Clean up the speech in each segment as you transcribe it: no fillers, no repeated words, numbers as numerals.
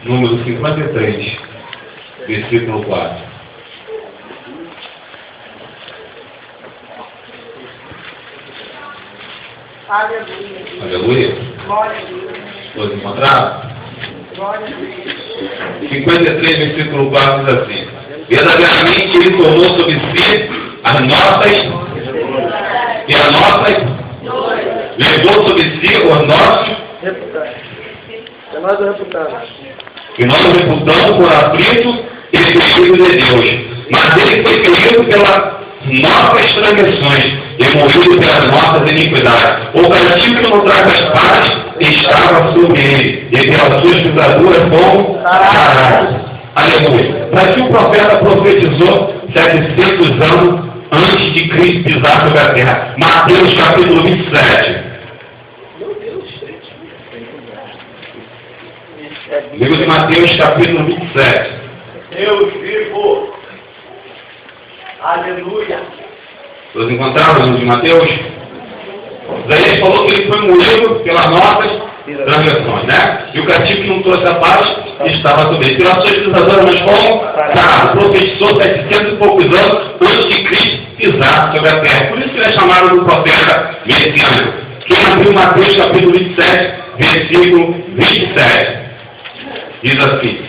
número 53, versículo 4. Aleluia. Aleluia. Glória a Deus. Todos encontraram? Glória a Deus. 53, versículo 4 diz assim: verdadeiramente ele tomou sobre si as nossas e as nossas, levou sobre si os nossos É nós o reputamos. e nós o reputamos por aflito e ferido de Deus. Mas ele foi ferido pelas nossas transgressões e movido pelas nossas iniquidades. O castigo que nos traz as paz estava sobre ele, e pelas suas pisaduras fomos sarados. Aleluia. Para que o profeta profetizou 700 anos antes de Cristo pisar sobre a terra. Mateus capítulo 27. Livro de Mateus capítulo 27. Deus vivo. Aleluia. Todos encontraram o livro de Mateus? Isaías falou que ele foi moído pelas nossas transgressões, né? E o castigo que não trouxe a paz estava sobre ele. Pelas suas pisaduras nós fomos sarados. Profetizou 700 e poucos anos antes de Cristo pisar sobre a terra. Por isso que ele é chamado do profeta messiânico. Quem abriu Mateus capítulo 27, versículo 27, diz assim: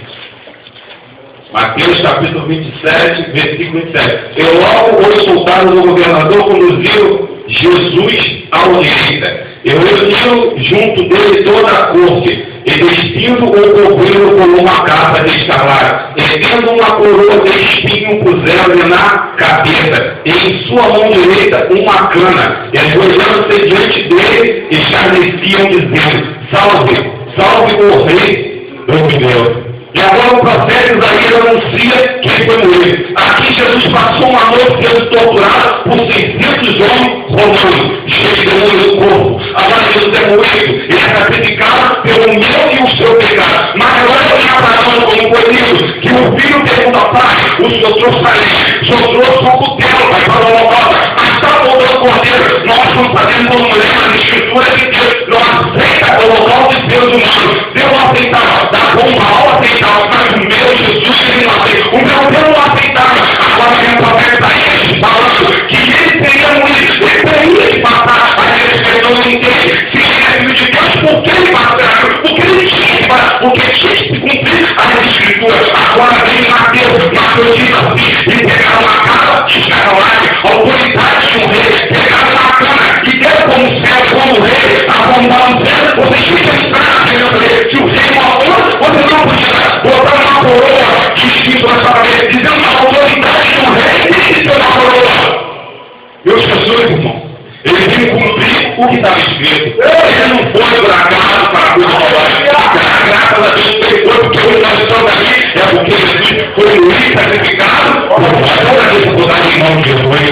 Mateus capítulo 27, versículo 27. Eu logo os soldados do governador conduziram Jesus ao direita. Eu reuniu junto dele toda a corte, e vestindo o cobriram com uma capa de escarlate, e tendo uma coroa de espinho puseram-lhe na cabeça, e em sua mão direita uma cana, e ajoelhando-se diante dele, escarneciam, dizendo: salve, salve o rei dos judeus. E agora o profeta Isaías anuncia quem foi moído. Aqui Jesus passou uma noite sendo torturado por 600 homens romanos, cheios de demônios do corpo. Agora Jesus é moído, ele é sacrificado pelo meu e o seu pecado. Mas agora ele está falando como foi lido, que o filho pergunta ao pai: o senhor trouxe a lei, o senhor trouxe o cutelo, vai para o holocausto, mas está voltando o cordeiro. Nós estamos fazendo como mulher nas escrituras que Deus não aceita o holocausto de Deus humano. Deus não aceitava, dá bom mal aceitava. Mas o meu Jesus ele não aceita. O meu Deus não aceitava. Agora vem o profeta Isaías falando que ele teria moído. Ele teria que matar. Mas eles não entendem. Se ele é filho de Deus, por que ele mataram? Porque ele tinha que matar. Porque tinha que cumprir as escrituras. Agora vem Mateus. Mateus diz assim: e pegaram uma casa de escarlate, autoridade de um rei. Pegaram uma cana e deram como céu, como rei. Arrombaram dentro. Vocês ficam estranhos. Se o rei morreu, você não podia botar uma coroa de espinho na sua cabeça, dizendo uma autoridade do rei, tem que ter uma coroa. Meus Jesus, irmão, ele veio cumprir o que estava escrito. Ele não foi por acaso para a glória. Graças a Deus ele foi, porque hoje nós estamos aqui, é porque Jesus foi moído, sacrificado, por toda a dificuldade em nome de Jesus.